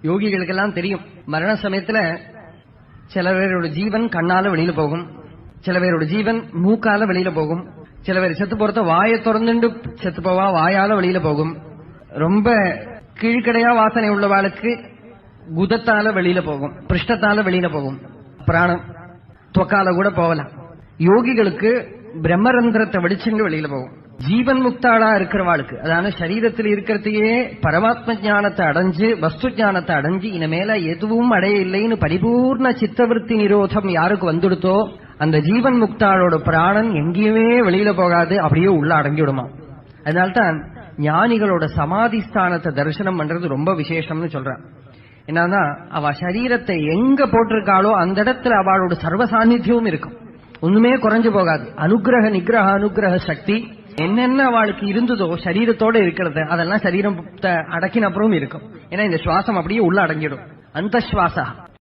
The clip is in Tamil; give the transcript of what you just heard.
யோகிகளுக்கெல்லாம் தெரியும், மரண சமயத்துல சில பேரோட ஜீவன் கண்ணால வெளியில போகும், சில பேரோட ஜீவன் மூக்கால வெளியில போகும், சில பேர் செத்து போறத வாயை திறந்துட்டு செத்து போவா, வாயால வெளியில போகும். ரொம்ப கீழ்கடையா வாசனை உள்ளவாளுக்கு குதத்தால வெளியில போகும், பிருஷ்டத்தால வெளியில போகும், பிராணம் துவக்கால கூட போகலாம். யோகிகளுக்கு பிரம்மரந்திரத்தை வெடிச்சுட்டு வெளியில போகும். ஜீவன் முக்தாளா இருக்கிறவாளுக்கு, அதாவது சரீரத்தில் இருக்கிறதையே பரமாத்ம ஞானத்தை அடைஞ்சு வஸ்து ஞானத்தை அடைஞ்சு இனிமேல எதுவும் அடைய இல்லைன்னு பரிபூர்ண சித்தவருத்தி நிரோதம் யாருக்கு வந்துடுத்தோ அந்த ஜீவன் முக்தாளோட பிராணன் எங்கேயுமே வெளியில போகாது, அப்படியே உள்ள அடங்கிவிடுமா. அதனால்தான் ஞானிகளோட சமாதி ஸ்தானத்தை தரிசனம் பண்றது ரொம்ப விசேஷம்னு சொல்றான். என்னன்னா அவ சரீரத்தை எங்க போட்டிருக்காளோ அந்த இடத்துல அவளோட சர்வ சாநித்தியமும் இருக்கும், ஒண்ணுமே குறைஞ்சு போகாது. அனுகிரக நிகிரக அனுகிரக சக்தி என்னென்ன அவளுக்கு இருந்ததோ சரீரத்தோட இருக்கிறது அதெல்லாம் சரீரம் அடக்கின அப்புறம் இருக்கும். ஏன்னா இந்த சுவாசம் அப்படியே உள்ள அடங்கிடும். அந்த சுவாசம்